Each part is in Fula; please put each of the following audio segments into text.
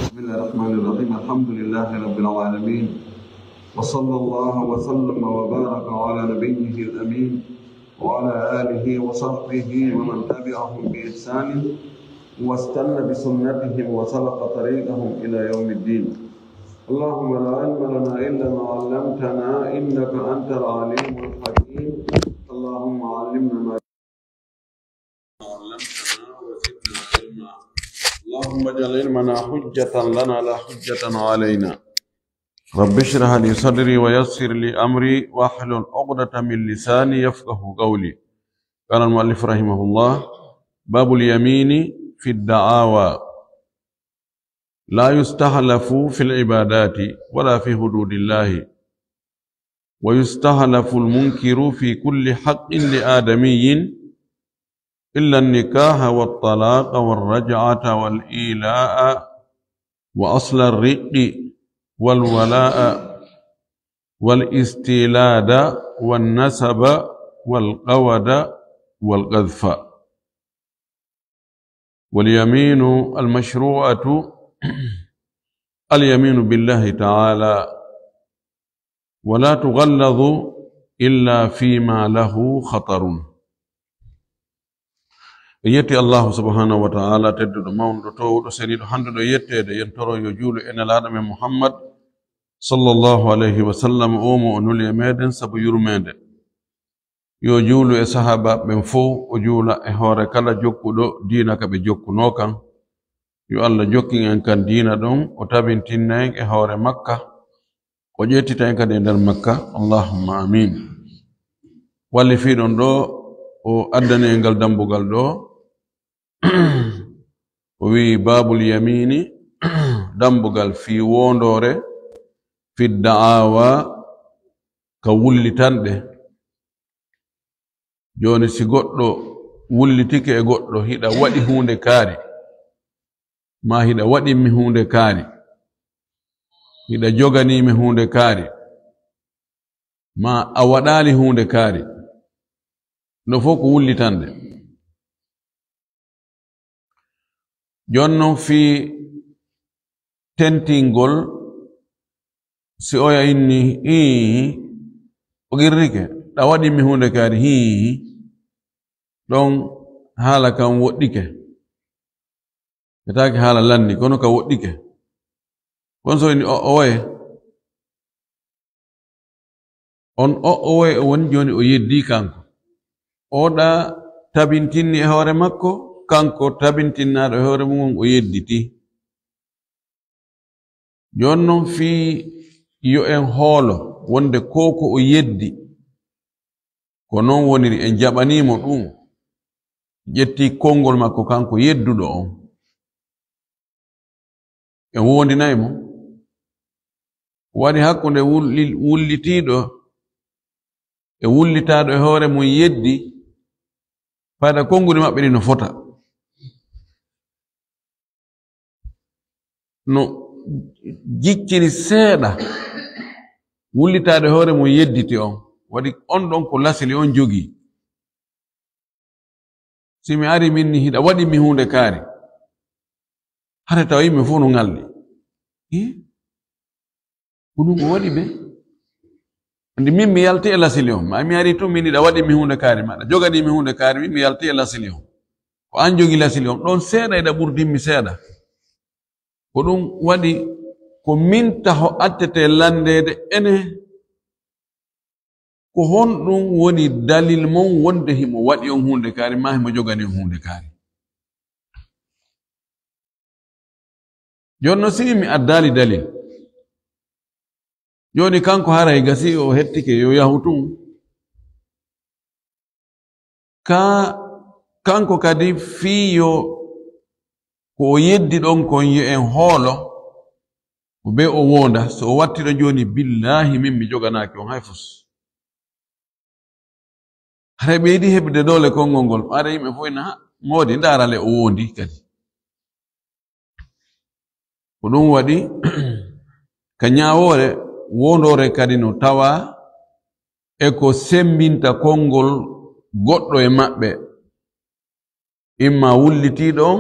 بسم الله الرحمن الرحيم. الحمد لله رب العالمين، وصلى الله وسلم وبارك على نبيه الأمين وعلى آله وصحبه ومن تبعهم بإحسان واستنى بسنتهم وسلك طريقهم إلى يوم الدين. اللهم لا علم لنا إلا ما علمتنا إنك أنت العليم الحكيم. اللهم علمنا ما علمتنا وزدنا علما. اللهم اجعل علمنا حجة لنا لا حجة علينا. رب اشرح لي صدري ويسر لي أمري واحلل عقدة من لساني يفقه قولي. قال المؤلف رحمه الله: باب اليمين في الدعاوى. لا يستحلف في العبادات ولا في حدود الله، ويستحلف المنكر في كل حق لآدمي إلا النكاح والطلاق والرجعة والإيلاء وأصل الرق والولاء والاستيلاد والنسب والقود والقذف. واليمين المشروعة اليمين بالله تعالى، ولا تغلظ إلا فيما له خطر. يتي الله سبحانه وتعالى تدد مون تو سنيد حندو يتede yentoro yo juulu en alaadame Muhammad sallallahu alayhi wa sallam omo onuli e meden sabu yurmede yo juulu e sahaba ben fo o juula e hoore kala jokkudo diina ka be jokkuno kan. Yo Allah jokkin en kan diina don o tabintinna en e hoore Makka, o jettita en kadi e nder Makka. Allahumma amin. Walli fiidon do o addane engal dambugal do o wi babul yamini dambugal fi wondore fi da'awa ka wullitande. Joni si goddo wullitike e goddo hida wadi hunde kaari, ma hida wadi mi hunde kaari, hida jogani mi hunde kaari, ma awadali hunde kaari, no foko wullitande. Jonnon fi tentingol si oya inni o girrike da wadi mi hunde kaari don hala kan woddike etake hala lanni kono ka woddike kon so ni oye on oye won joni o yeddi kanko oda tabintinni e hoore makko, kanko tabintinnaɗo e hoore mum o yedditi. Jonnon fi yo en hoolo wonde koko o yeddi ko non woniri en jaɓanimo ɗum, ƴetti konngol makko kanko yedduɗo on, en wondinaymo. Waɗi hakkunde wullitiɗo e wullitaɗo e hoore mum yeddi fayda konnguli maɓɓe ɗi no fota. No jicciri seeɗa wullitaɗo e hoore mum yedditi on, waɗi on ɗon ko lasili on jogi. Si mi ari minni hiɗa waɗi mi hunde kaari, hade tawa yimɓe fof no ngalli, ko ɗum o waɗi ɓe. Andi min mi yalti e lasili on, ma mi ari tun min hiɗa waɗi mi hunde kaari, maɗa jogani mi hunde kaari, min mi yalti e lasili on, ko an jogi lasili on ɗon seeɗa eɗa ɓurdinmi seeɗa. Ko ɗum waɗi ko min taho attete landede ene ko honɗum woni dalil mon wonde himo waɗi on hunde kaari, ma himo jogani on hunde kaari. Jonno si mi addali dalil, joni kanko haray gasi o hettike yo yahu tun, kanko kadi fiyo ko o yeddi ɗon kon yo en hoolo ko be o wonda. So o wattiɗo joni billahi min mi joganaki on hayfus, hara ɓeydi heɓde dole konngol ngol, ɓaade yimɓe fof ina moodi ndarale o wondi kadi. Ko ɗum waɗi ka ñaawore wondore kadi no tawa e ko sembinta konngol goɗɗo e maɓɓe, imma wullitiɗo on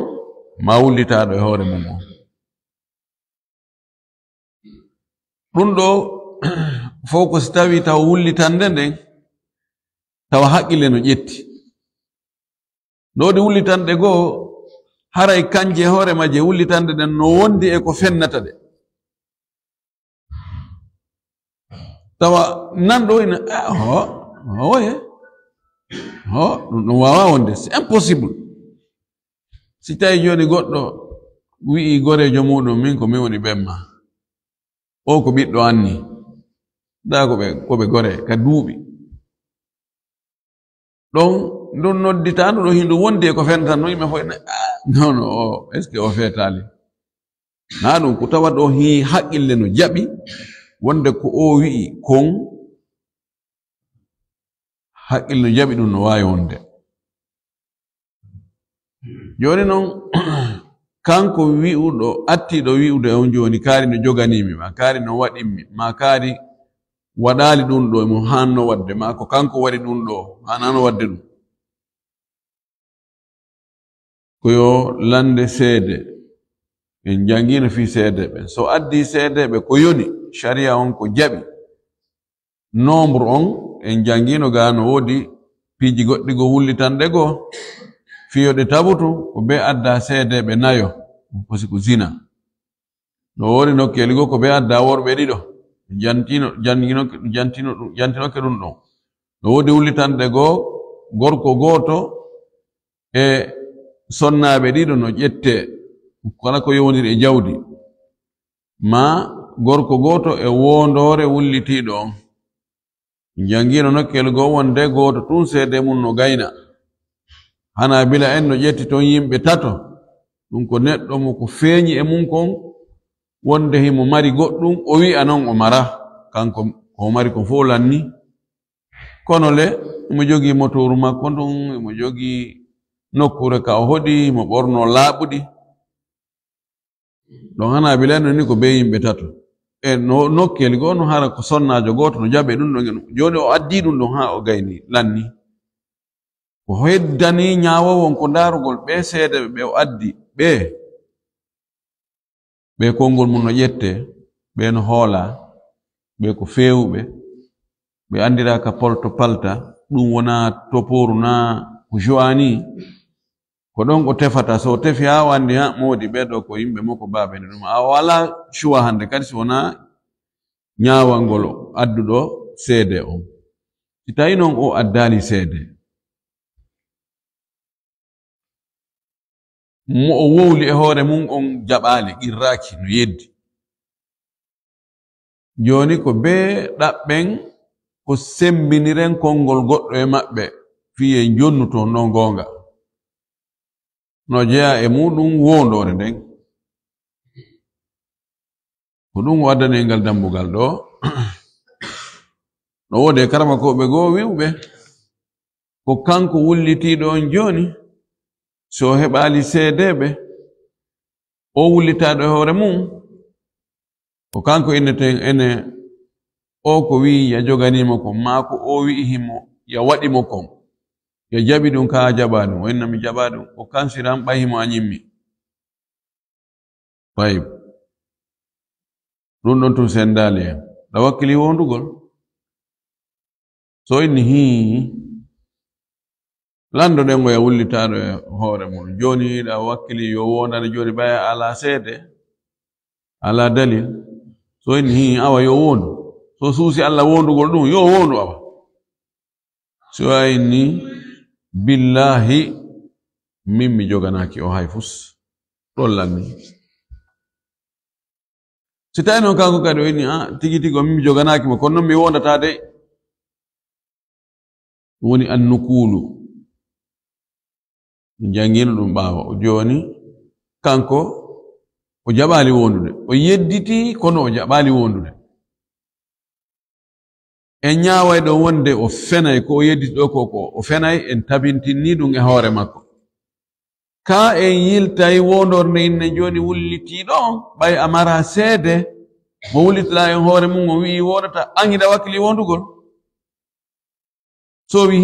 ma wullitaɗo e hoore mum on. ɗum ɗo fof ko so tawi taw wullitande nden tawa haqqille no ƴetti ɗoɗi wullitande goo haray kanje hoore majje wullitande ɗen no wondi e ko fennata ɗe tawa nanɗo ina oye ɗum ɗum wawa wonde c'est impossible si tawi joni goɗɗo wi'i gorejo muɗum min ko min woni ɓemma o ko ɓiɗɗo anni da koɓe gore ka duuɓi ɗon ɗum nodditano ɗo hindu wondi e ko fentan no yimɓe fof non o est ce que o fetali na ɗum ko tawa ɗo hi haqqille no jaɓi wonde ko o wi'i kon haqqille no jaɓi ɗum no wawi wonde joni noon kanko wi'uɗo attiɗo wi'ude on joni kaari no joganimi ma kaari no waɗinmi ma kaari waɗali ɗum ɗo mo hanno wadde ma ko kanko waɗi ɗum ɗo hanano wadde ɗum ko yo lande seede en jangino fi seedeɓe so addi seedeɓe ko yoni sharia on ko jaɓi nombre on en jangino ga no woodi piiji goɗɗi go wullitanɗe goo fiyoɗe tabutu ko be adda seedeɓe nayo ko siko zina no woodi nokkeli goo ko be adda worɓe ɗiɗo jantinoke ɗum ɗon no woodi wullitanɗe goo gorko gooto e sonnaɓe ɗiɗo no ƴette kala ko yowndiri e jawdi ma gorko gooto e wondore wullitiɗo on jangino nokkel goo wonde gooto tun seede mum no gayna hana bila en no ƴetti toon yimɓe tato ɗum ko neɗɗo mo ko feeñi e mum kon wonde himo mari goɗɗum o wi'a noon o mara kanko ko mari ko fof lanni kono le imo jogii motoru makko ɗum imo jogii nokkure ka o hoɗi mo ɓorno laaɓuɗi ɗon hana bila en ni ko be yimɓe tato e no nokkeli goo no hara ko sonnajo gooto no jaɓe ɗum ɗon joni o addi ɗum ɗon ha o gayni lanni ko heddani ñaawowon ko daarugol ɓe seedeɓe ɓe o addi ɓe konngol mum no ƴette ɓe no hoola ɓe ko feewuɓe ɓe andiraka polto palta ɗum wona toporu na ko joani ko ɗon o tefata so tefi ha wandi ha moodi ɓeɗo ko yimɓe makko baaɓe nde ɗum a wala cuwa hande kadi so wona ñaawal ngol adduɗo seede on si tawi noon o addali seede mo o wowli e hoore mum on jaɓaali qirraki no yeddi joni ko be ɗaɓɓen ko sembiniren konngol goɗɗo e maɓɓe fiye jonnuto no gonga no jeya e muɗum wondore nden ko ɗum waddane ngal dambugal ɗo no wode karama koɓe goo wiwɓe ko kanko wullitiɗo on joni so heɓali seedeɓe o wullitaɗo e hoore mum ko kanko inneten ene o ko wi ya joganimo kon ma ko o wi'i himo ya waɗimo kon ya jaɓi ɗum ka jaɓa ɗum o inna mi jaɓa ɗum o kansiran ɓayimo a ñimmi tayib ɗum ɗon tun sendali hen ɗa wakkili wondugol so inni lando ɗen o ya wullitaɗo e hoore mum joni ɗa wakkili yo wondane joni ɓaya ala seede ala dalil so inni awa yo wondu so suusi Allah wondugol ɗum yo wondu awa so a inni billahi min mi joganaki o hay fus ɗon lanni si tawi noon kanko kadi o inni tigi tigi o min mi joganaki mo kono noon mi wondata de woni annukulu jangino ɗum ɓaawa o joni kanko o jaɓali wondude o yedditi kono o jaɓali wondude en ñaaway ɗo wonde o fenay ko o yedditi ɗo ko o fenay en tabintinni ɗum e hoore makko ka en yiltay wondorde inne joni wullitiɗo on ɓay amara seede mo wullitala en hoore mum o wi'i wondata an hiɗa wakkili wondugol so wi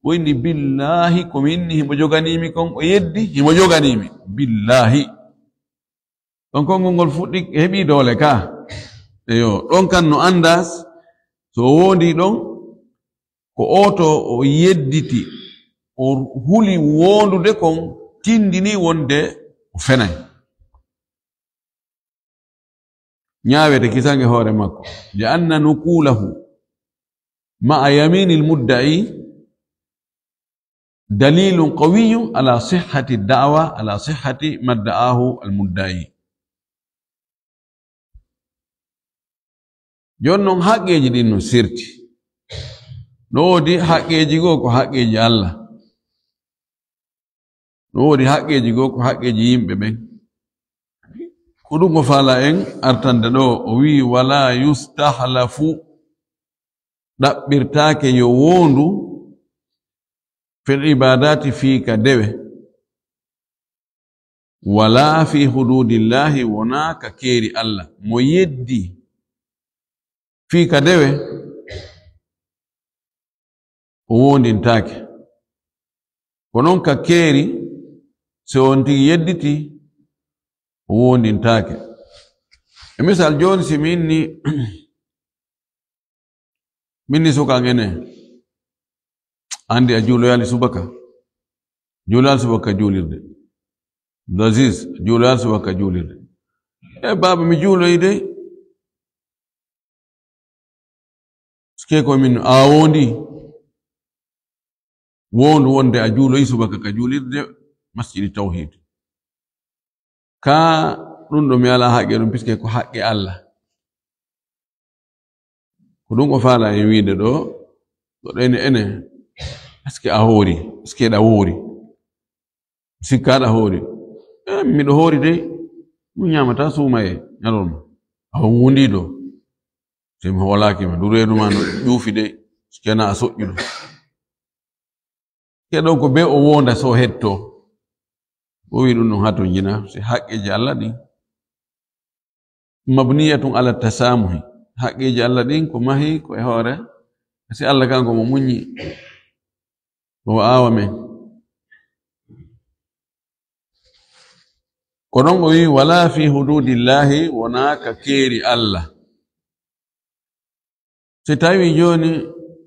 o inni billahi komi inni himo joganimi kon o yeddi himo joganimi billahi ɗon konngol ngol fuɗɗi heɓi doole ka eyo ɗon kan no andas so wondi ɗon ko oto o yedditi o huli wondude kon tindini wonde o fenay ñaawete kisange hoore makko li anna nukulahu ma'a yamini almudda'i dalilun qawiyyun ala sihhati da'wa ala sihhati ma da'ahu almudda'i jonnon haqqeji ɗin no sirti no wodi haqqeji goo ko haqqeji Allah no wodi haqqeji goo ko haqqeji yimɓe ɓen ko ɗum o faala en artande ɗo o wi wala yustahlafu ɗaɓɓirtaake yo wondu fil ibadati fi ka dewe wala fi hududillahi wona ka keeri Allah mo yeddi fi ka dewe o wondintaake ko non ka keeri so on tigi yedditi o wondintaake e misal joni si minni suka ngene andi a juuloyali subaka juuloyal subaka juulirde Abdulaziz juuloyal subaka juulirde e baba mi juuloyi dey ske ko min a wondi wondu wonde a juuloyi subaka ka juulirde masjidi tawhid ka ɗum ɗo mi ala haqqe ɗum piske ko haqqe Allah ko ɗum o faala e wiide ɗo ɗene ene eske a hoori eske ɗa woori sikkaɗa hoori miɗo hoori dey ɗum ñamata suuma e ñalolma a wundi ɗo so mi hoolakima du reeduma no ƴuufi dey sikena a soƴƴuɗo keɗon ko be o wonda so hetto o wi ɗum ɗum ha to jina si haqqeji Allah ɗin mabniyatun ala tasamuhi haqqeji Allah ɗin ko mahi ko e hoore si Allah kanko mo muññi o aawa men ko ɗon o wi wala fi hududillahi wona ka keeri Allah si tawi joni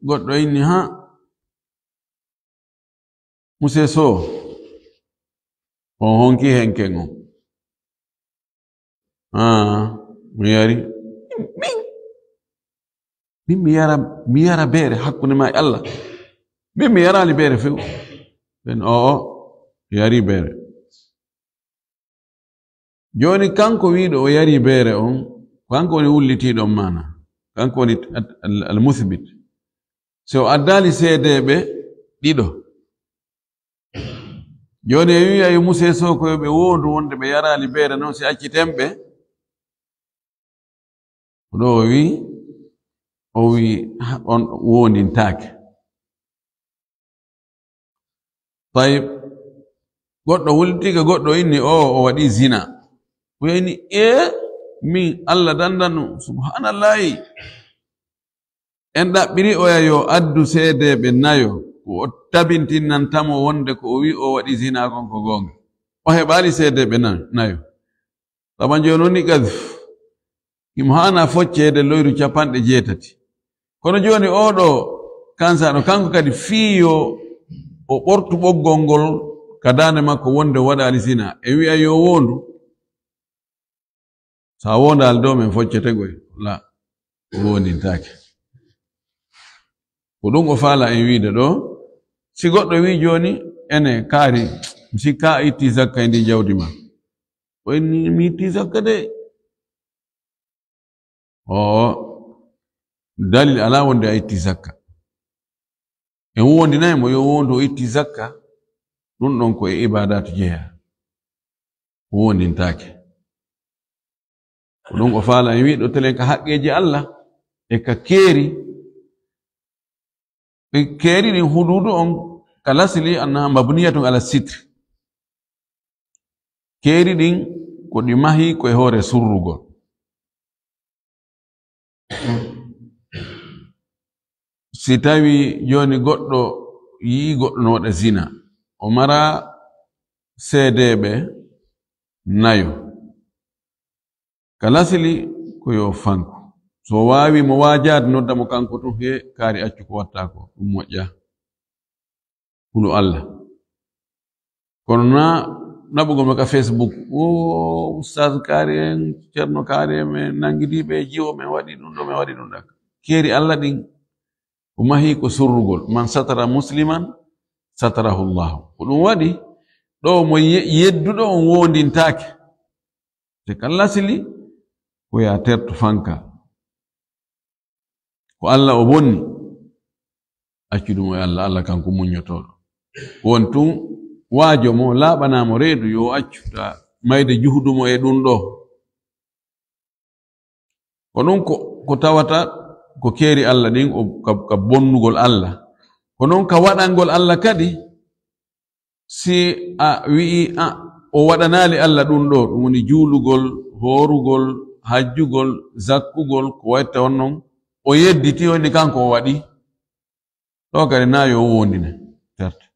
goɗɗo inni ha muse so on honki henken on mi yari min mi yara beere hakkunde ma e Allah min mi yarali beere few ɓen o yari beere joni kanko wiɗo o yari beere on kanko woni wullitiɗon mana kanko woni almuthbit so o addali seedeɓe ɗiɗo joni e wiya yo muse sokoyo ɓe wondu wonde ɓe yarali beere noon si accitenɓe ɗo o wi on wondintaake tayib goɗɗo wultiga goɗɗo inni o waɗi zina o yini min Allah dandanu subhanallahi en ɗaɓɓiri oya yo addu seedeɓe nayo ko o tabintinnantamo wonde ko o wi o waɗi zina kon ko gonga o heɓali seedeɓe nayo taman joni woni gadf imo hana foccede loyru 80 kono joni oɗo kansaɗo kanko kadi fiyo o ɓortu ɓoggol ngol ka dande makko wonde waɗali zina e wi'a yo wondu sa wondal dow men foccete goy la o wondintake ko ɗum o faala en wiide ɗo si goɗɗo wi joni ene kaari si ka itti zakka e ndi jawdi ma o inni mi itti zakka de dalil ala wonde a itti zakka en wondinaymo yo wondu o itti zakka ɗum ɗon ko e ibadatu jeeya o wondintake ko ɗum o faala en wiɗo telen ka haqqeji Allah e ka keeri ɗin hududu on ka lasili annaha mabniyatun ala sitr keeri ɗin ko ɗi mahi koye hoore surrugol si tawi joni goɗɗo yii goɗɗo no waɗa zina o mara seedeɓe nayo kalasili ko yo fanko so wawi mo wajade nodda mo kanko to he kaari accu ko watta ko ɗum moƴƴa hulu Allah kono na naɓugol mo ka Facebook o ustaz kaari en ceerno kaari en men nangidiɓe jiwo men waɗi ɗum ɗo men waɗi ɗum ɗaka keeri Allah ɗin o mahi ko surrugol man satara musliman satarahu llahu ko ɗum waɗi ɗo mo yedduɗo on wondintake te kallasili ko ya terto fanka ko Allah o bonni accuɗum e Allah kanko muñotoɗo won tun waajo mo laaɓanamo reedu yo accu ta mayde juhudumo e ɗum ɗo ko ɗum ko tawata ko keeri Allah ɗin ka bonnugol Allah ko noon ka waɗangol Allah kadi si a wi'i o waɗanali Allah ɗum ɗo ɗum woni juulugol horugol hajjugol zakkugol ko watta on noon o yedditi woni kanko o waɗi ɗo kadi na yo wondine certes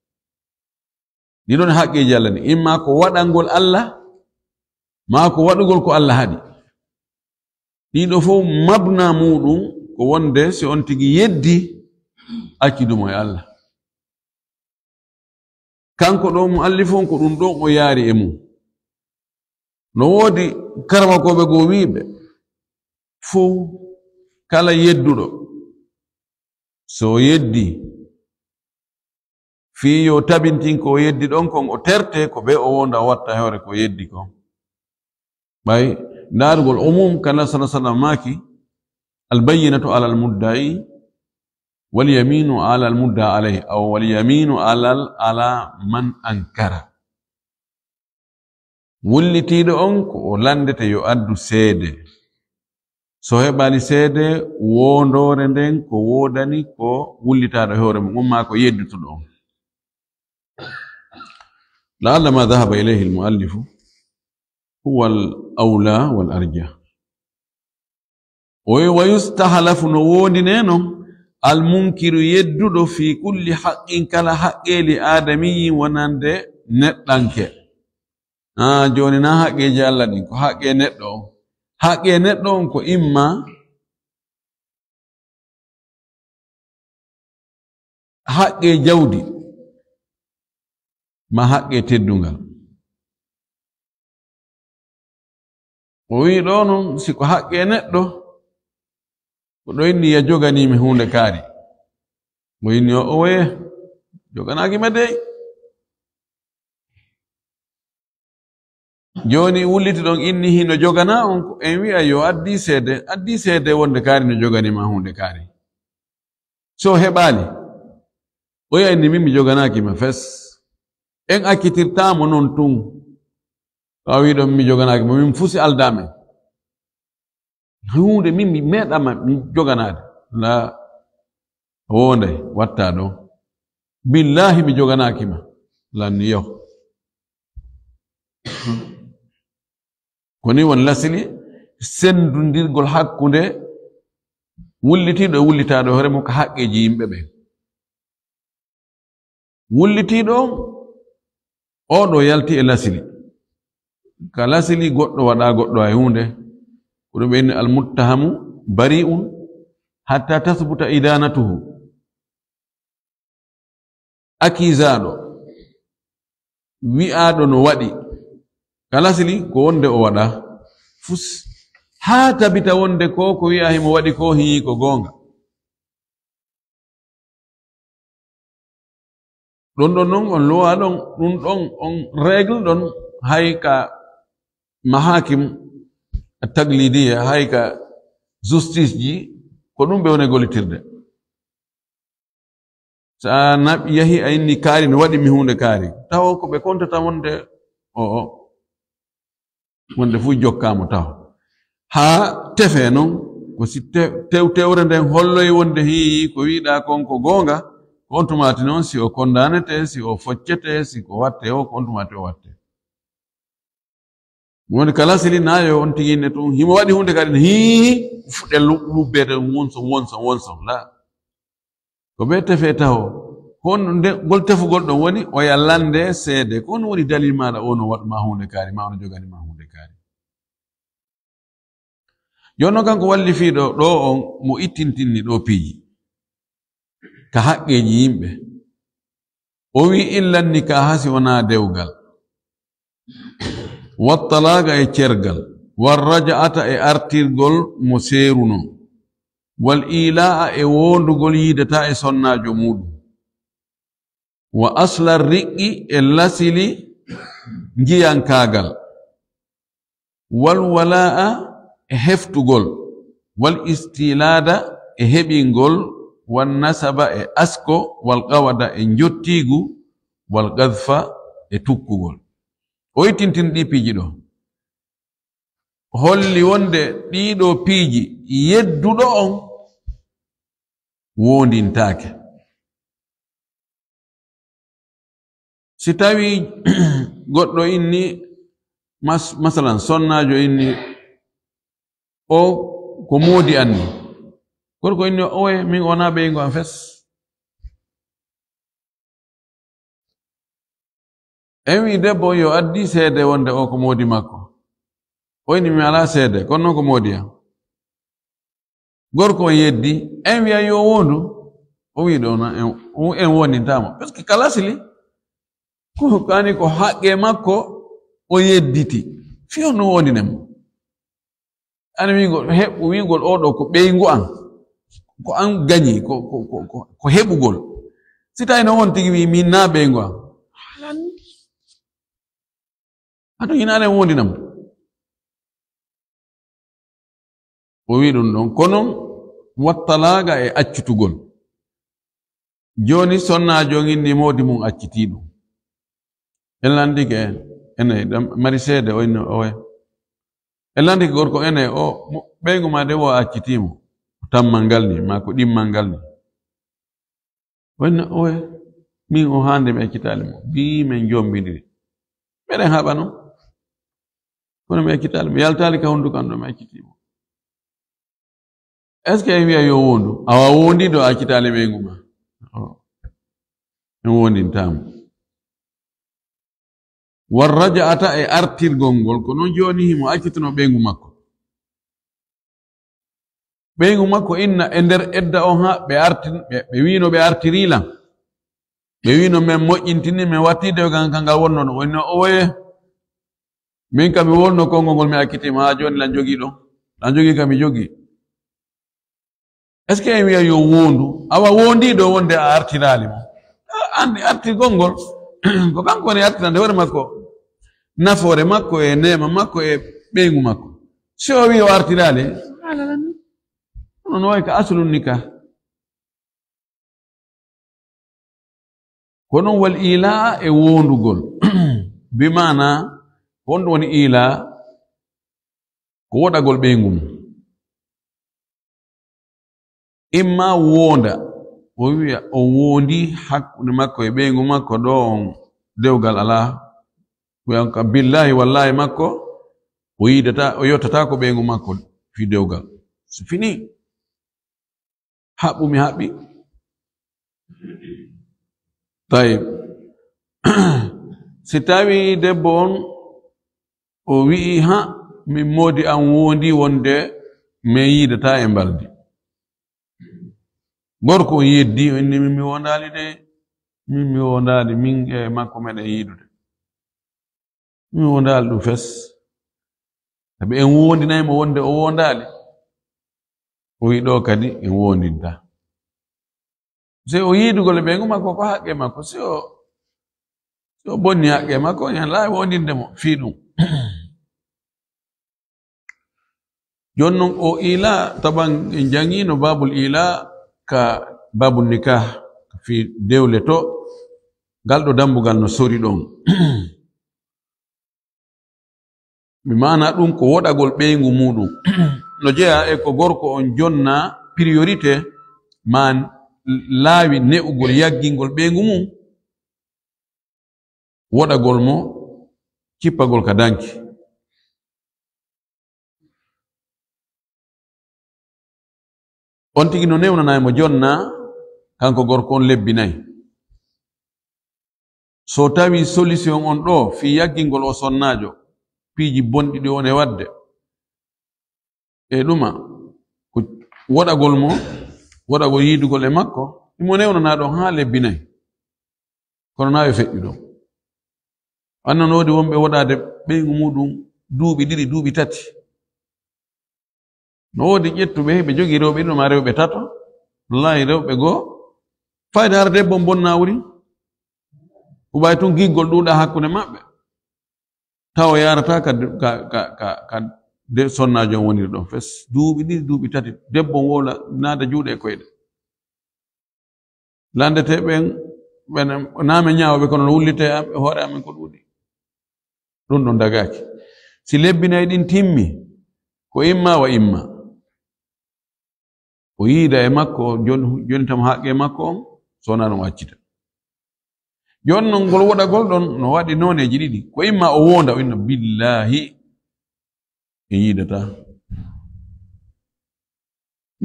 ɗi ɗon haqqeji Allah ni imma ko waɗangol Allah ma ko waɗugol ko Allah haɗi ɗiɗo fof mabna muɗum ko wonde si on tigi yeddi accidumo e Allah kanko ɗo mo allifon ko ɗum ɗo o yaari e mum no woodi karmakoɓe goo wiiɓe fof kala yedduɗo so yeddi fii yo tabintin ko yeddi ɗon kon o terte ko ɓe o wonda watta hewre ko yeddi kon ɓay ndaarugol umum kana sala sallam maaki albayyinatu ala almuddai walyaminu ala almudda alayhi aw walyaminu ala man ankara wullitiiɗo on ko o landete yo addu seede so heɓani seede wondore nden ko wodani ko wullitaɗo hoore mum umma ko yeddituɗo on لعل ما ذهب إليه المؤلف هو الأولى والأرجح ويستحلف نوودنين المنكر يدد في كل حق كلا حق لآدمي ونند نتلانك جوني نا حق جالا دين حق نتلو حق نتلو كو إما حق جودي ma haqqe teddungal o wi ɗo non siko haqqe neɗɗo ko ɗo inni ya joganimi hunde kaari o inni o woye joganakima dey joni wulliti ɗon inni hino jogana on en wi'a yo addi seede wonde kaari no joganima hunde kaari so heɓali o wi'a inni min mi joganakima fes en akkitirtamo non tun a wiɗon mi joganaki mo min fusi aldame hunde min mi meeɗama mi joganade la wonday watta ɗo billahi mi joganakima lanni yaw koni won lasili sendudirgol hakkunde wullitiɗo e wullitaɗo hoore mum ko haqqeji yimɓe ɓe wullitiɗo oɗo yalti e lasili ka lasili goɗɗo waɗa goɗɗo ay hunde ko ɗum ɓenni almuttahamu bari'un hatta tasbuta idanatuhu akizaɗo wi'aɗo no waɗi ka lasili ko wonde o waɗa fus ha tabita wonde ko wi'a himo waɗi ko hiyi ko gonga ɗon ɗon noon on lowa ɗon ɗum ɗon on règle ɗon hay ka mahakim taglidiya hay ka justice ji ko ɗum ɓe woni gollitirde sa naɓi yahi a inni kaari no waɗi mi hunde kaari taw ko ɓe kontata wonde wonde fu jokkamo taw ha tefe noon ko si tewre nden holloy wonde hiyi ko wiɗa kon ko gonga on tumati noon si o kondanete si o foccete si ko watte o ko on tumati o watte woni kala sili nayo on tiginne tun himo waɗi hunde kadi ne hihi fuɗɗe lubbede wonson la ko ɓe tefe taw kon gol tefugol ɗon woni o yallande seede ko on woni dalil maɗa o no waɗma hunde kaari ma ono jogani ma hunde kaari jonno kanko walli fiiɗo ɗo on mo ittintinni ɗo piiji ka haqqeji yimɓe o wi illanni ka hasi wona dewgal wattalaga e cergal warraja'ata e artirgol mo seeruno wal ila'a e wondugol yidata e sonnajo muɗum wa asla riqqi e lasili njiyankagal wal wala'a e heftugol wal istilada e heɓingol wal nasaba e asko wal qawada e njottigu wal qadfa e tukkugol o ittintin ɗi piiji ɗo holli wonde ɗiɗo piiji yedduɗo on wondintaake si tawi goɗɗo inni masalan sonnajo inni o ko moodi anni gorko inni owe min wona ɓeygo am fes en wi debbo yo addi seede wonde o ko moodi makko o inni mi ala seede kono noon ko moodi am gorko yeddi en wiya yo wondu o wi ɗo en wondintamo par ce que kala sili ko kani ko haqqe makko o yedditi fiyo no wondinemo ani wigol oɗo ko ɓeygu an ko an gañi ko heɓugol si tawi no on tigi wi min na ɓeygu am aɗo yinaɗen wondinamo o wi ɗum ɗon kono wattalaga e accutugol joni sonnajo ginni modi mum acciti ɗum en landike ene mari seede o inni owe en landike gorko ene o ɓeygu ma de wo accitimo tammal ngal ni ma ko ɗimmal ngal ni o inni owe min o hande mi accitali mo bi men jombidiri meɗen haɓa noon kono mi accitali mi yaltali ka honduko an ɗo mi accitimo est ce que en wiya yo wondu awa wondiɗo accitali ɓeygu ma en wondintamo warraja'ata e artirgol ngol ko noon joni himo accitino ɓeygu makko ɓeygu makko inna e nder edda on ha ɓe wino ɓe artirilan ɓe wino min moƴƴintini min watti dewgal kangal wonno ɗo wonno owoye min kam mi wonno konngol ngol mi accitima ha joni lan jogui ɗo lan jogui kam mi jogui est ce que en wiya yo wondu awa wondiɗo wonde a artirali mo andi artirgol ngol ko kanko woni artirande hoore makko nafoore makko e nema makko e ɓeygu makko si o wi o artirali non way ka aslun nikah kono wal ila e wondugol bi mana wonɗo woni ila ko woɗagol ɓeygu mum imma wonda o wiya o wondi hakkude makko e ɓeygu makko ɗo on dewgal ala wiyan ka billahi wallahi makko o yidata o yottata ko ɓeygu makko fi dewgal so fini haɓɓumi haɓɓi tayib si tawi debbo on o wi'i ha min moodi an wondi wonde min yidata e mbaldi gorko on yeddi o inni min mi wondali de min mi wondali min e makko meɗen yidude min wondali ɗum fes sabi en wondinaymo wonde o wondali o wi ɗo kadi en wondinta si o yidugol e ɓeygu makko ko haqqe makko si o bonni haqqe makko en laawi wondindemo fii ɗum joni noon o ila taban en jangino babul ila ka babul nikah fi dewle to ngal ɗo dambugal no sori ɗon mi mana ɗum ko woɗagol ɓeygu muɗum no jeeya e ko gorko on jonna priorité man laawi ne'ugol yaggingol ɓeygu mum woɗagol mo cippagol ka danki on tigi no newnanaymo jonna kanko gorko on lebbinayi so tawi solution on ɗo fi yaggingol o sonnajo piiji bonɗi ɗi woni wadde e ɗuma ko waɗagol mo waɗagol yidugol e makko imo newnana ɗon ha lebbi nayi kono na ɓe feƴƴi ɗon annan woodi wonɓe waɗade ɓeygu muɗum duuɓi ɗiɗi duuɓi tati no woodi ƴettuɓe ɓe jogii rewɓe ɗiɗo ma rewɓe tato wallahi rewɓe goo fayde har debbo bonnawri uɓay tun giggol ɗuuɗa hakkunde maɓɓe taw o yarata ka de sonnajo on woniri ɗon fes duuɓi ɗiɗi duuɓi tati debbo wola naada juuɗe e koyɗe landete ɓen naame ñaawoɓe kono no wullite hoore amen ko ɗuuɗi ɗum ɗon dagaki si lebbinayi ɗin timmi ko imma wa imma o yiida e makko joni tam haqqe makko on sowona ɗum accita joni non ngol woɗagol ɗon no waɗi noneji ɗiɗi ko imma o wonda o inna billahi e yiidata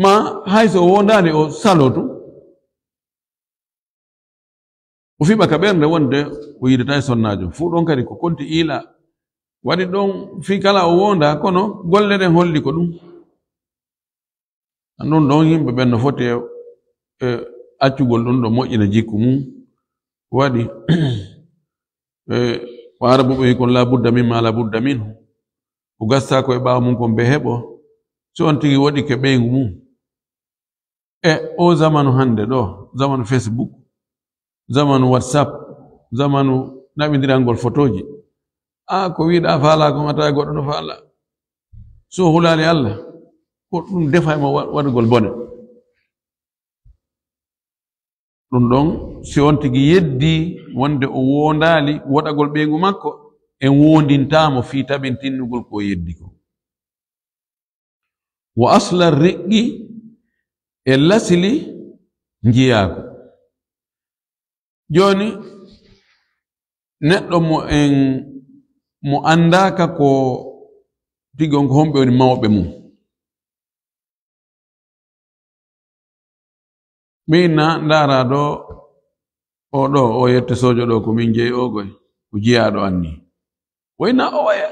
ma hayso o wondani o salotu o fiɓa ka ɓernde wonde o yiidata e sonnajo fuu ɗon kadi ko konti iila waɗi ɗon fi kala o wonda kono golle ɗen holli ko ɗum ɗum ɗon yimɓe ɓen no foti e accugol ɗum ɗo moƴƴina jikku mum waɗi ko arabu ɓe kon la budda mimma la budda minhu ko gasta ko e ɓaawa mum kon ɓe heɓo so on tigi waɗi ke ɓeygu mum e o zamanu hande ɗo zamanu Facebook zamanu WhatsApp zamanu naɓidirangol photoji ko wiiɗa faala ko mata goɗɗo no faala so hulali Allah ko ɗum defa mo waɗugol bone ɗum ɗon si on tigi yeddi wonde o wondali waɗagol ɓeygu makko en wondintamo fi taɓintinnugol ko yeddi ko wa asla riqqi e lasili njiyaako joni neɗɗo mo andaka ko tigon ko homɓe woni mawɓe mum min na ndara ɗo oɗo o yette sojo ɗo ko min jeeyi ogoy ko jiyaɗo anni wayna o waya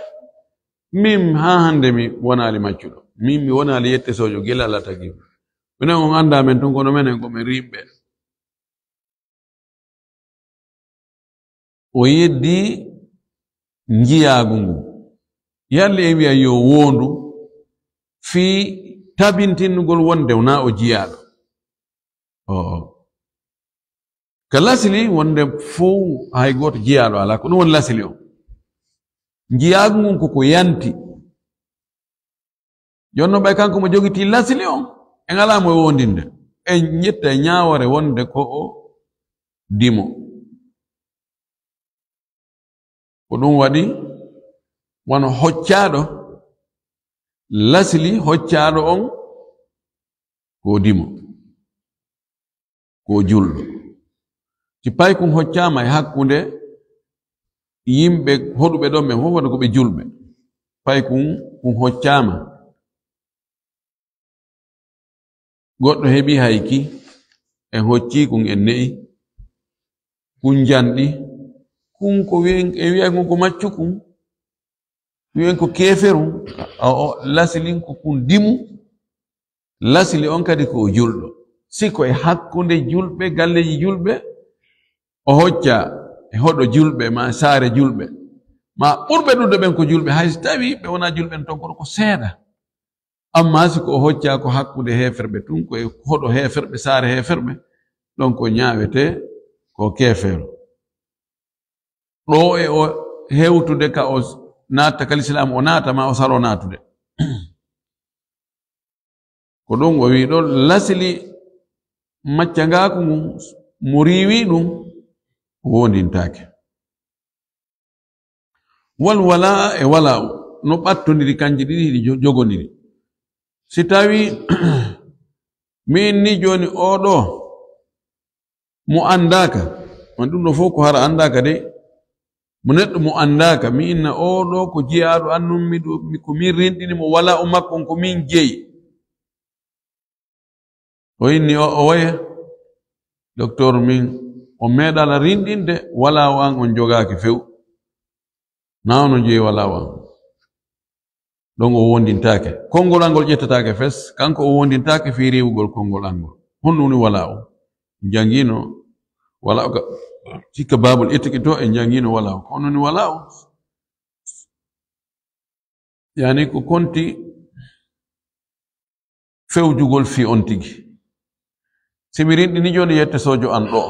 min ha hande mi wonali maccuɗo min mi wonali yette sojo gila Allah tagi minen on anda men tun kono menen komin rimɓe o yeddi njiyaagu ngu yalle e wiya yo wondu fi tabintinnugol wonde na o jiyaaɗo ka lasili wonde fof hay goto jiyaaɗo ala ko ɗum woni lasili o njiyaagu ngun koko yanti jonno ɓay kanko mo jogiti lasili on en ala mo e wondinde en ƴetta e ñaawore wonde ko o dimo ko ɗum waɗi wono hoccaaɗo lasili hoccaaɗo on ko dimo ko julɗo si pay kum hoccama e hakkunde yimɓe hoɗuɓe ɗon ɓen fof woni ko ɓe julɓe pay kum hoccama goɗɗo heɓi hayki en hocci kum en ne'i kum janɗi kum ko e wiya kum ko maccu kum wiyen ko keferum lasilin ko kum dimu lasili on kadi ko julɗo siko e hakkunde julɓe galleji julɓe o hocca e hoɗo julɓe ma saare julɓe ma ɓurɓe ɗuɗɗo ɓen ko julɓe hayso tawi ɓe wona julɓen ton kono ko seeɗa amma siko o hocca ko hakkude heferɓe tun ko e hoɗo heferɓe saare heferɓe ɗon ko ñaawete ko kefero ɗo e o hewtude ka o natta kal islam o naata ma o saro natude ko ɗum o wi ɗo lasili macca ngaku ngun mo riwi ɗum wondintake wal wala e wala no ɓattodiri kanji ɗiɗi ɗi jogoniri si tawi min ni joni oɗo mo andaka on ɗum ɗo fof ko hara andaka de mo neɗɗo mo andaka mi inna oɗo ko jiyaɗo annummi ɗo ko min rinɗini mo wala o makkon ko min jeeyi o inni o waya docteur min o meeɗala rinɗinde wala o an on jogaki few na ono jeeyi wala o an ɗon o wondintake konngol angol ƴettatake fes kanko o wondintake fi riwugol konngol angol honnuni wala o jangino wala o hikka babul ittiki to e jangino wala o honnuni wala o yani ko konti fewjugol fi on tigi simi rinɗini joni yette sojo an ɗo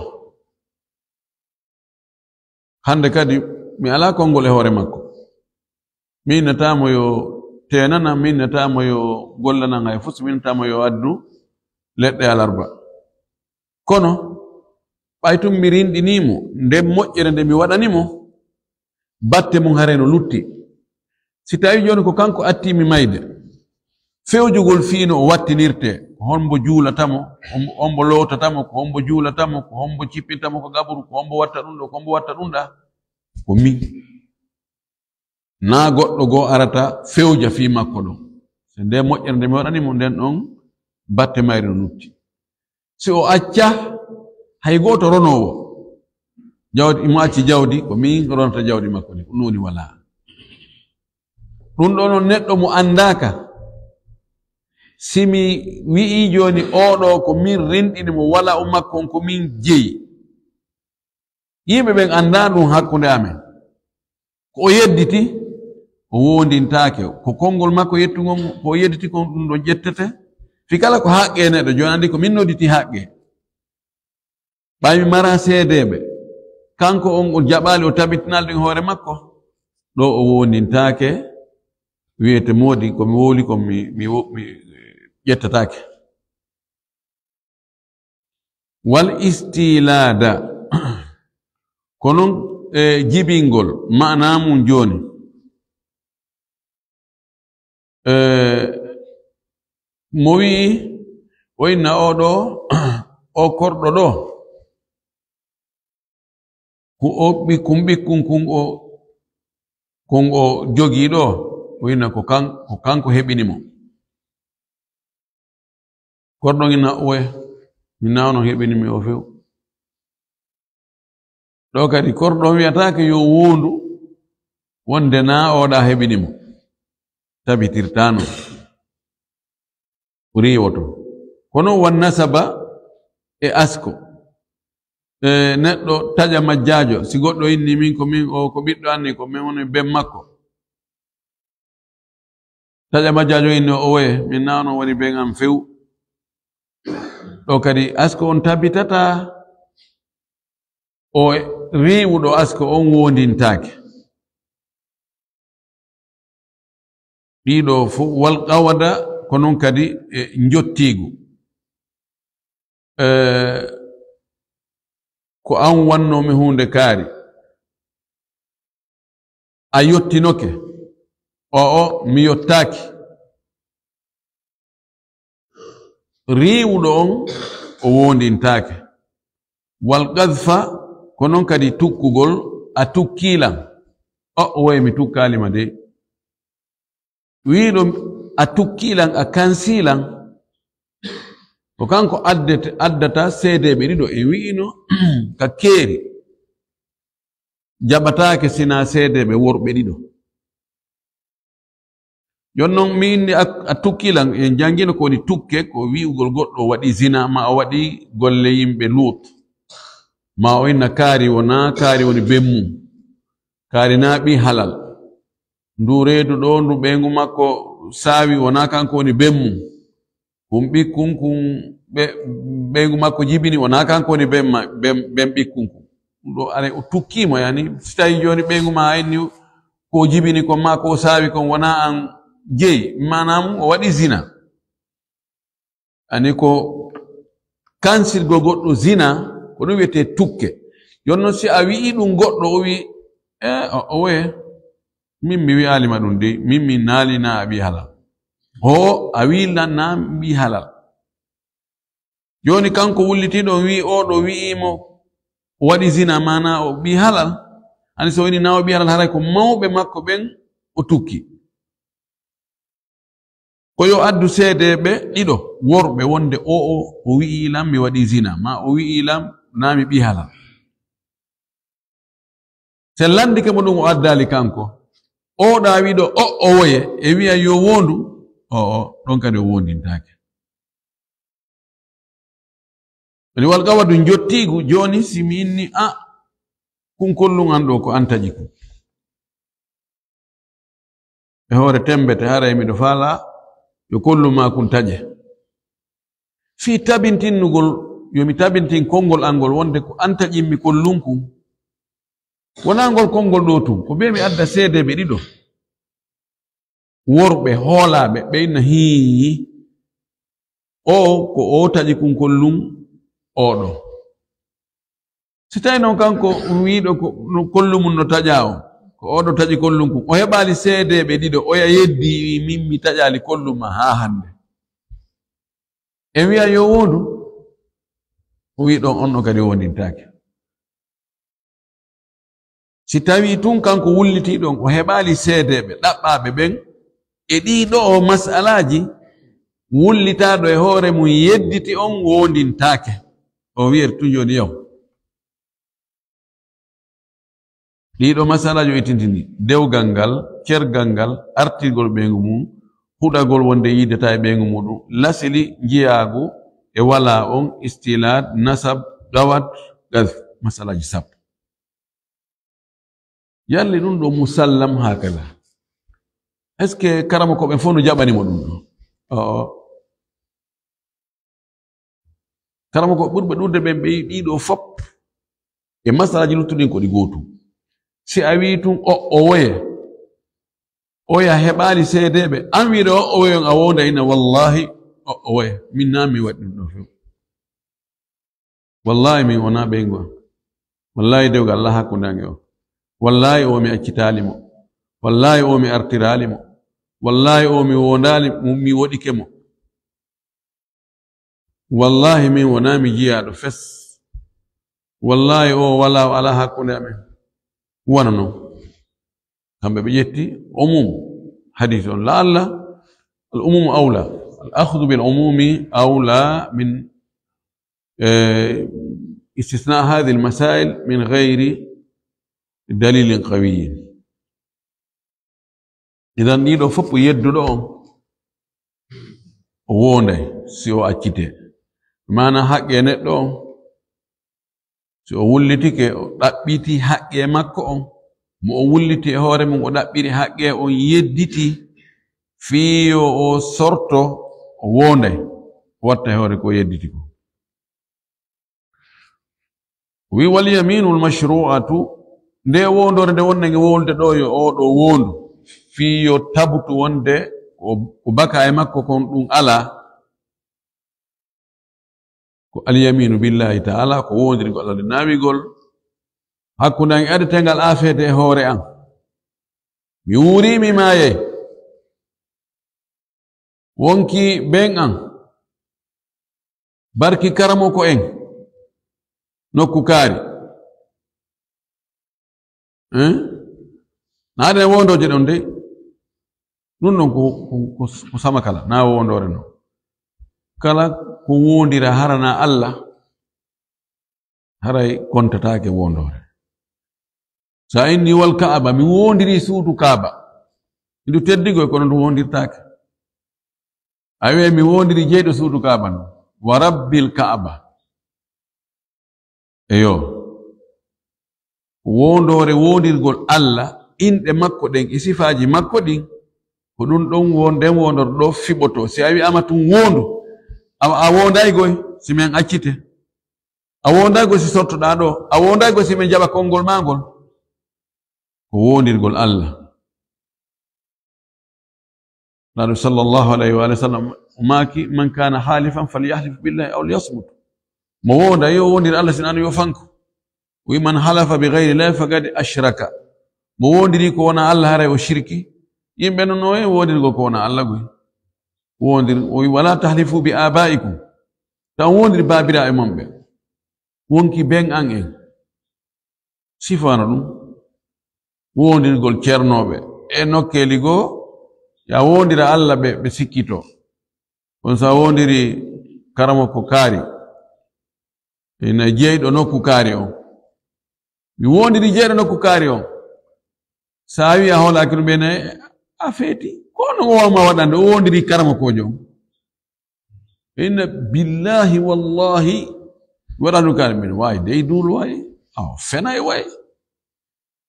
hande kadi mi ala konngol e hoore makko min natamo yo tenana min natamo yo gollana ngay fus min natamo yo addu leɗɗe alarba kono ɓaytum mi rinɗinimo nde moƴƴere nde mi waɗanimo batte mum hareno lutti si tawi joni ko kanko attimi mayde fewjugol fiino o wattinirte ko hombo juulatamo hombo lootatamo ko hombo juulatamo ko hombo cippintamo ko gaburu ko hombo watta ɗum ɗo ko hombo watta ɗum ɗa ko min na goɗɗo goo arata fewja fi makko ɗon so nde moƴƴere nde mi waɗanimo nden ɗon batte mayre no lutti si o acca hay goto ronowo jawdi imo acci jawdi ko min ronata jawdi makko ni ɗum woni wala ɗum ɗo noon neɗɗo mo andaka simi wi'i joni oɗo ko min rinɗini mo wala o makko on ko min jeyi yimɓe ɓen anda ɗum hakkunde amen ko o yedditi o wondintake ko konngol makko yettugol ko o yedditi ko ɗum ɗo ƴettete fi kala ko haqqe neɗɗo joni andi ko min nodditi haqqe ɓaymi mara seedeɓe kanko on o jaɓali o tabitinalɗo e hoore makko ɗo o wondintake wiyete moodi komi wowli ko mi ƴettatake wal istilada ko non jibingol manamum joni mo wi'i o inna oɗo o korɗo ɗo ko o ɓikkun kun o jogii ɗo o inna ko kanko heɓinimo korɗon inna oye mi nawno heɓinimi o few ɗo kadi korɗon wiyatake yo wondu wonde na oɗa heɓinimo tabitirtano riwoto kono wan nasaba e asko neɗɗo taƴa majjajo si goɗɗo inni min ko min o ko ɓiɗɗo anni ko min woni ben makko taƴa majjajo inni o oye min nawno woni ben am few ɗo kadi asko on tabitata o riwuɗo asko on wondintake ɗiɗo fof wal qawada ko non kadi jottigu ko an wannomi hunde kaari a yottinoke o mi yottaki riwuɗo on o wondintake wal qadfa ko non kadi tukkugol a tukkilan o way mi tukkalima de wiiɗo a tukkilan a kansilan ko kanko addata seedeɓe ɗiɗo e wi'ino ka keeri jaɓatake sina seedeɓe worɓe ɗiɗo jonnon mi inni a tukkilan en jangino ko woni tukke ko wi'ugol goɗɗo waɗi zina ma o waɗi golle yimɓe lut ma o inna kaari wona kaari woni bemmum kaari na ɓi halal ndu reedu ɗo ndu ɓeygu makko saawi wona kanko woni bemmum kum ɓikkun kum ɓeygu makko jibini wona kanko woni ben ɓikkun kum ɗum ɗo are o tukkimo yani si tawi joni ɓeygu ma enni ko jibini kon ma ko saawi kon wona an jeyi manam o waɗi zina ani ko kansirgo goɗɗo zina ko ɗum wiyete tukke jonnon si a wi'i ɗum goɗɗo o wi o woye min mi wi'alima ɗum de min mi naalina a ɓi halal ho a wilan na ɓi halal joni kanko wullitiɗo wi oɗo wi'imo o waɗi zina mana o ɓi halal ani so woni na o ɓi halal haray ko mawɓe makko ɓen o tukki ko yo addu seedeɓe ɗiɗo worɓe wonde o wi'ilam mi waɗi zina ma o wi'ilam na mi ɓi halal se landike mo ɗum o addali kanko o Dawido o woye e wi'a yo wondu don kadi o wondintake wal gawadu jottigu joni simi inni kun kollungan do ko antaji ku e hore tembete haray mi do fala yo kollu ma kun taje fi tabintinnugol yo mi tabintin kongol angol wonde ko antaji mi kollunku wona ngol kongol do tum ko be mi adda seede be dido worbe hoolaabe beyna hi ko o taji kun kollum odo si tawi non kanko wiido ko kollum no tajaawo ko odo taji kollum ko o hebali seedeɓe dido o yeddi min mi tajali kollum ha hande e wi'a yo wondu o wi don onno kadi wondintake si tawi tun kanko wulliti don ko hebali seedeɓe dabbabe ben e ɗiɗo masalaji wullitaɗo e hoore mum yedditi on wondintake o wi'er tun joni yaw ɗiɗo masalaji o itintini dewgal ngal cergal ngal artirgol ɓeygu mum huɗagol wonde yideta e ɓeygu muɗum lasili jiyaagu e wala on istilad nasab gawat gaz masalaji sappo yalli ɗum ɗo musallam hakala est ce que karama ko ɓe fof no jaɓanimo ɗum ɗo karama ko ɓurɓe ɗurde ɓen ɓe ɗiɗo fop e masalaji luttuɗin ko ɗi gootum si a wi tun o woye oya heɓali seedeɓe an wiide o woyon a wonda ina wallahi o woye min na mi waɗi ɗum ɗo few wallahi min wona ɓeygu am wallahi dewga Allah hakkundange o wallahi o mi accitalimo wallahi o mi artiralimo wallahi o mi wondali mi woɗike mo wallahi min wona mi jiyaɗo fes wallahi o wala ala hakkunde amen wona noon kamɓe ɓe ƴetti umum hadith on la alla al umum awla al akhdhu bil umumi awla min استثناء هذه المسائل من غير دليل قوي إذا نيدو فوب يدو wonde si o accite mana haqqe neɗɗo on si o wullitike o ɗaɓɓiti haqqe makko on mo o wulliti e hoore mum o ɗaɓɓiri haqqe on yedditi fiyo o sorto o wonde watta e hoore ko yedditi ko wi wal yaminul mashru'atu nde wondore nde wonde nge wolde ɗo yo o ɗo wondu fiyo tabutu wonde ko baka e makko kon ɗum ala ko alyaminu billahi ta'ala ko wondirgol Allah nawigol hakkunde an adetengal afede e hoore an mi wurimi maye wonki ben an barki karamo ko en nokku kaari naade wondoje ɗon de ɗum ɗon ko sama kala na wondore no kala ko wondira harana Allah haray kontatake wondore sa inni wal kaaba mi wondiri suudu kaaba ndu teddigo e kono ndu wondirtake awe mi wondiri jeyɗo suudu kaaba no wa rabbil kaaba eyo wondore wondirgol Allah inɗe makko ɗen e sifaji makko ɗin ko ɗum ɗon wonden wondor ɗo fiɓoto si a wi ama tum wondu a wondaygoy si min accite a wondaygo si sottoɗa ɗo a wondaygo si min jaɓa konngol magol ko wondirgol Allah naɗo sallallahu alayhi wa sallam maki man kana halifan falyahlif billahi aw liyasmut mo wonda yo wondir Allah sinano yo fanko wi man halafa bi ghayri llahi faqad ashraka mo wondiri ko wona Allah haray o shirki yimɓe non o wondirgo ko wona Allah goy wondir o wi wala tahlifu bi abaikum tan wondiri babira e momɓe wonki ben an en sifana ɗum wondirgol ceernoɓe e nokkeli goo ya wondira Allah ɓe sikkito on sa wondiri karamo ko kaari ina jeyɗo nokku kaari on mi wondiri jeyɗo nokku kaari on sawi a hola kino bene a feti kono wama wadande o wondiri karama ko jom inna billahi wallahi wadanu kan min way dey dul way aw fenay way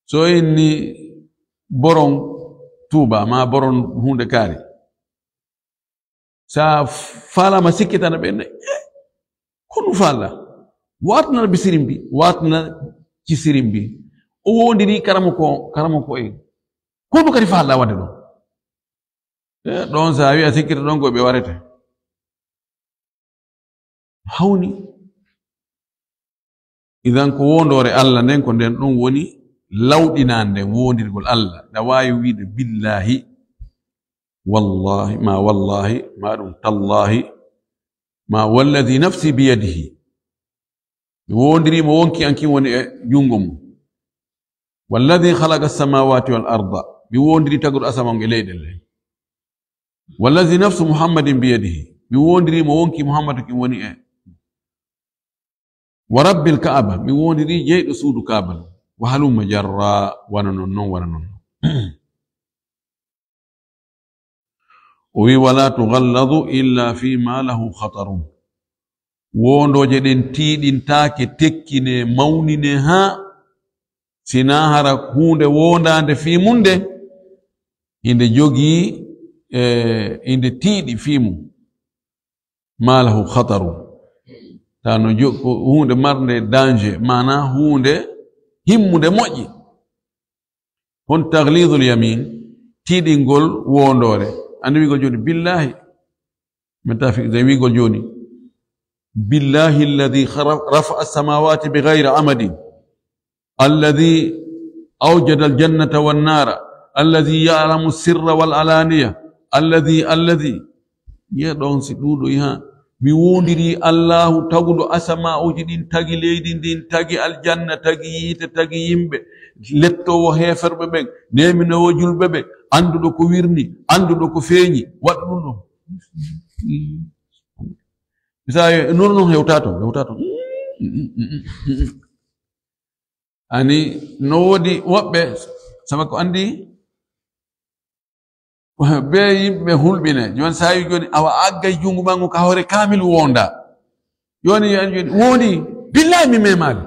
so inni boron tuba ma boron hunde kari sa fala ma sikita na benne kono fala watna bisirimbi watna ci sirimbi o wondiri karama ko e kono kadi fala wadde do don sa wi a sikita don go be warete hawni idan ko wondore Allah nden ko nden don woni lawdinande wondirgol Allah da wawi wiide billahi wallahi ma dum tallahi ma walladhi nafsi biyadihi wondiri mo wonki anki woni e jungo mum walladhi khalaqa as-samawati wal arda bi wondiri tagol asama nge leydel walladhi nafsu muhammadin biyadihi bi wondiri mo wonki muhammad ki woni e wa rabbil ka'aba mi wondiri jeydo suudu kaaba wa halumma jarra wana non o wi wala tughalladu illa fi ma lahu khatarun wondoje den tiidintaake tekkine mawnine ha sina hara hunde wondande fi munde inde jogi inde tiidi fi mum ma lahu khatarun tano hunde marde danger mana hunde himmude moƴƴi hon taglidul yamin tiɗingol wondore andi wigol joni billahi metafi de wigol joni billahi alladhi rafa'a as-samawati bighayri amadin alladhi awjada al-jannata wan-nara alladhi ya'lamu as-sirra wal-alaniya alladhi ya don si dudo ha mi wondiri Allahu tagudo asama uji din tagi leydi din tagi aljanna tagi yite tagi yimbe lettowo heferbe be neminowo julbe be andudo ko wirni andudo ko feñi waddum do misaye non hewtato ani no wodi wobbe sama ko andi be yimbe hulbine jon sayi joni awa aggay jungu mangu ka hore kamil wonda joni joni woni billahi mi memali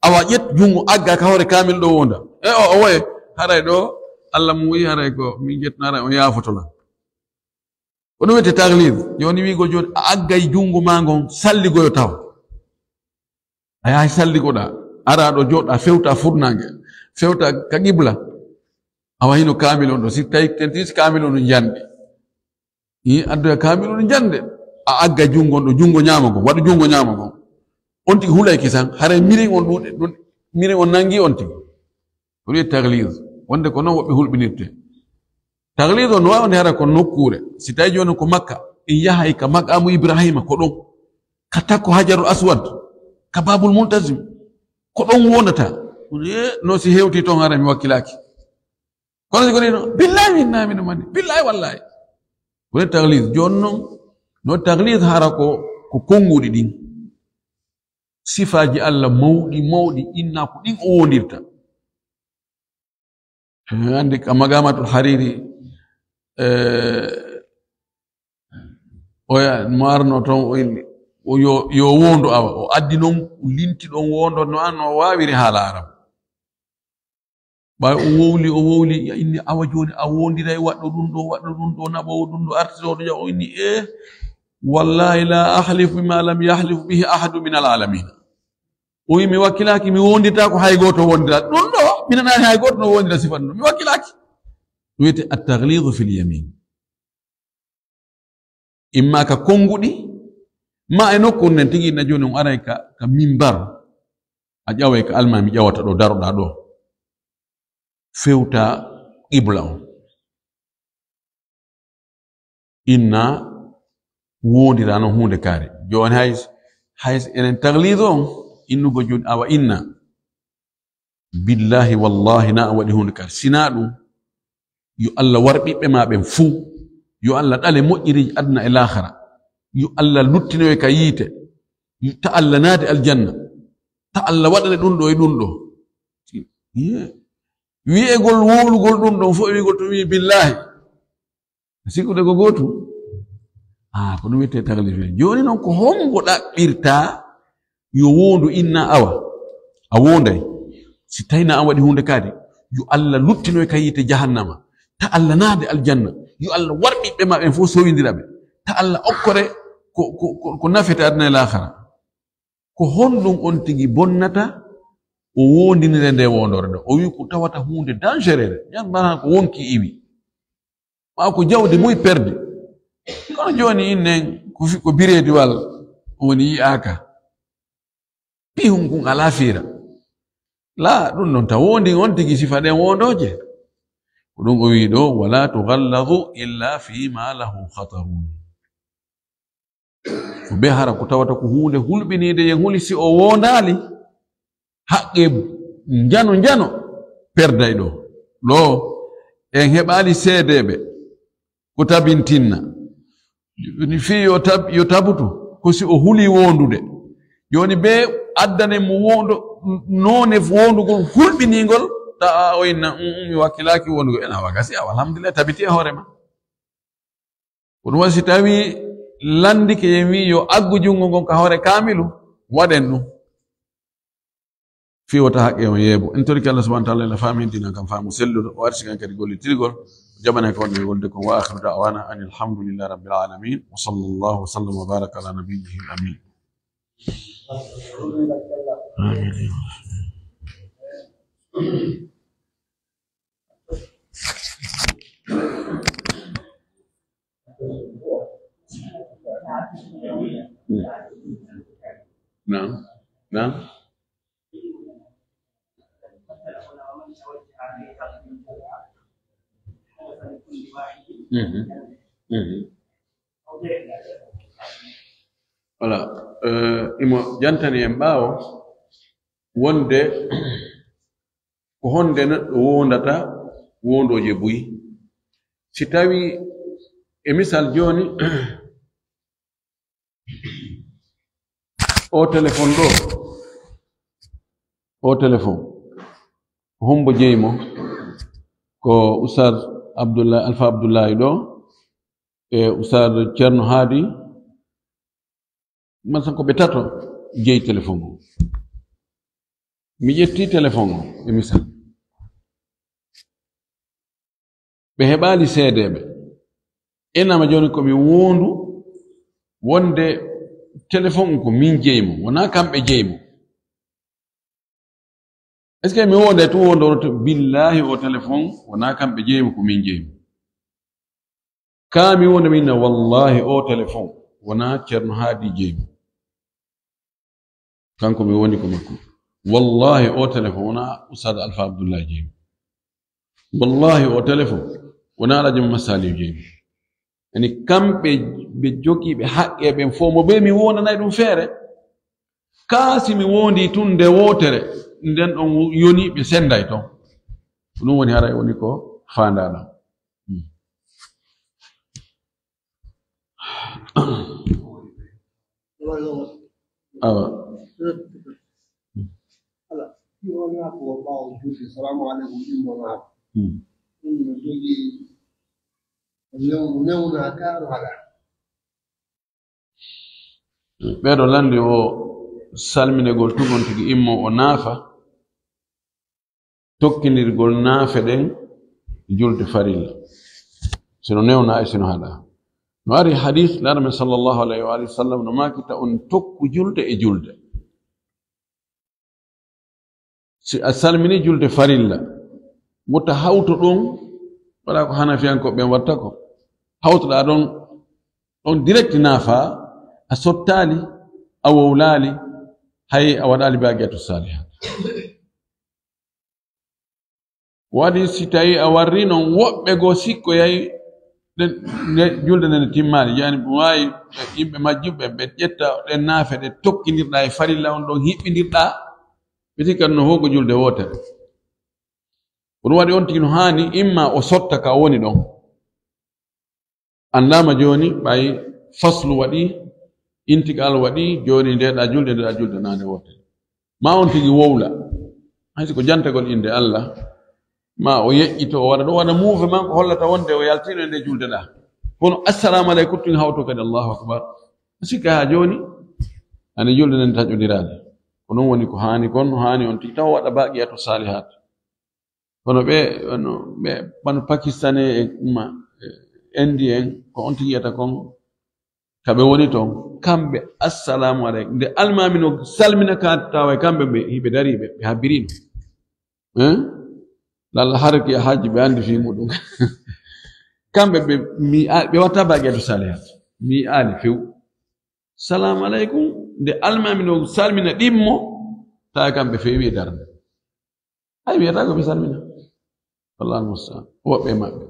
awa jet jungu agga ka hore kamil do wonda o waye haray do Allah mu wi haray ko mi jetnara o yafotola odo wete taglid joni wi go joni aggay jungu mangu salli goyo taw ay salli goda ara do joda fewta furnange fewta ka qibla awa hino kamil on do si tay tentis kamil on jande addo kamil on jande a agga jungo do jungo nyamago wadu jungo nyamago onti hulay kisan hare mirin on dun mirin on nangi onti ko wi taglid wonde ko non wobbe hulbinirte taglid on wa on hara ko nokkure si tay joni ko makka yahay ka maqamu ibrahima ko don katako hajarul aswad ka babul muntazim ko don wonata no si hewti ton hara mi wakilaki kono si koni no billahi inna min mani billahi wallahi woni taglid jonnon no taglid hara ko kongudi din sifaji Allah mawdi inna ko din o wondirta andi kamagamatul hariri oya marno ton o yo wondo awa o addi non linti don wondo no an o wawiri hala arab ba o wowli ya inni awa joni a wondira e waddo dum do nabo dum do artiso do o inni wallahi la ahlif bima lam yahlif bihi ahad min alalamin o mi wakilaki mi wondita ko hay goto wondira dum do minana hay goto no wondira sifan mi wakilaki wete at-taghlid fil yamin imma ka kongudi ma e nokkon nen tigi na joni on aray ka mimbar a ƴawe ka alma mi ƴawata do daroda do fewta qibla on inna wondirano hunde kare joni hay enen taglid on innugo joni awa inna billahi wallahi na wadi hunde kare sina dum yo Allah warbibe ma ben fu yo Allah dale moƴƴiri adna e l'akhirah yo Allah luttinoy ka yite ta Allah naade aljanna ta Allah wadane dum do e dum do wi'egol wowlugol ɗum ɗon fof wi'egol to wi billahi sikkude ko gotum ko ɗum witte taklif joni noon ko hongo ɗaɓɓirta yo wondu inna awa a wonday si tawina an waɗi hunde kadi yo Allah luttinoy ka yite jahannama ta Allah naade aljanna yo Allah warɓiɓɓe ma ɓen fof sowidiraɓe ta Allah okkore ko nafete aduna e lahara ko honɗum on tigi bonnata o wondinire nde wondore nde o wi ko tawata hunde dangereux yan mbana ko wonki iwi ma ko jawdi muy perde kono joni innen ko birediwal woni yi'aka pihum kun ala fiira la ɗum ɗon taw wondi on tigi sifa ɗen wondoje ko ɗum o wi ɗo wala tughalladu illa fi ma lahu khatarun ko be hara ko tawata ko hunde hulɓinide yen huli si o wondali haqqe jano perday ɗo en heɓali seedeɓe ko tabintinna fi yo tabutu ko si o huli wondude joni be addane mo wondo none wondugol hulɓinigol ta o inna mi wakkilaki wondugol ena wagasi aw alhamdulillah tabiti e hoorema ko ɗum wasi tawi landike yen wi yo aggu jungo ngon ka hoore kamilu waɗen ɗum fi wata haqqe on yeebo en toriki Allah subhanahu wa ta'ala la famin dinan kam faamu selludo o arsi kan kadi gollitirgol jabana ko wonde golde ko wa akhiru da'wana anil hamdulillahi rabbil alamin wa sallallahu wa sallam wa baraka ala nabiyyihi amin نعم voilà imo jantani en ɓaawo wonde ko honde neɗɗo wondata wondoje buyi si tawi e misal joni o téléphone ko hombo jeymo ko Oustaz Abdoulaye Alpha Abdoulaye ɗo e Oustaz Ceerno Haadi man san ko ɓe tato jeyi téléphone o mi ƴetti téléphone o e misal ɓe heɓali seedeɓe enama joni komi wondu wonde téléphone ko min jeymo wona kamɓe jeymo est ce que mi wonde tu wondoroto billahi o téléphone wona kamɓe jeymo ko min jeymo ka mi wonde minna wallahi o téléphone wona Ceerno Haadi jeymo kanko mi woni ko makko wallahi o téléphone wona Oustaz Alpha Abdoulaye jeymo wallahi o téléphone wona Alhaji Mamad Saliou jeymo yani kamɓe ɓe jogiiɓe haqqe ɓen fof mo ɓe mi wonanayi ɗum feere kaasi mi wondi tun nde wootere nden ɗon yoni ɓe senday ton ɗum woni haray woni ko faandaɗam awa ɓeɗo landi o salminegol tugon tigi immo o naafa tokkidirgol naafe ɗen julde farilla sino newna e sino haɗa no ari hadis laramen sallllahu alayhi wa alihi wa sallam no makita on tokku julde e julde si a salmini julde farilla wota hawto ɗon waɗa ko hanafiyankoɓe ɓen watta ko hawtoɗa ɗon direct naafa a sottali a wowlali hay a waɗali baqiyatu salihat waɗi si tawi a warri noon woɓɓe goo sikko yayi julde nde timmani yani ɓe wawi yimɓe majjuɓe ɓe ƴetta ɗen naafe ɗe tokkidirɗa e farilla on ɗon hiɓɓidirɗa ɓe sikkat no hogo julde wotere ko ɗum waɗi on tigi no hani imma o sotta ka woni ɗon andama joni ɓay faslu waɗi intiqal waɗi joni ndeɗa julde nane wotere ma on tigi wowla haysi ko jantagol inde Allah ma o yeƴƴito o waɗa ɗo waɗa muuve man ko hollata wonde o yaltino e nde juldeɗa kono assalamu aleykum tun hawto kadi allahu akbar sikka ha joni ani julde nden taƴodirade ko noon woni ko hani kon hani on tigi taw waɗa baqiyatu salihat kono ɓe bano pakistane e indi en ko on tigi yiyata kon kaɓe woni toon kamɓe assalamu aleykum nde almamino salmina ka tawa kamɓe ɓe hiɓe dari ɓe habbirino lalla harki haaji ɓe andi fi muɗum kamɓe ɓe watta baqiyatu salihat mi ali few salamu aleykum nde almamino salmina ɗimmo tawa kamɓe fewi darde hay wiyata ko ɓe salmina wallahu almustaan woɓɓe maɓɓe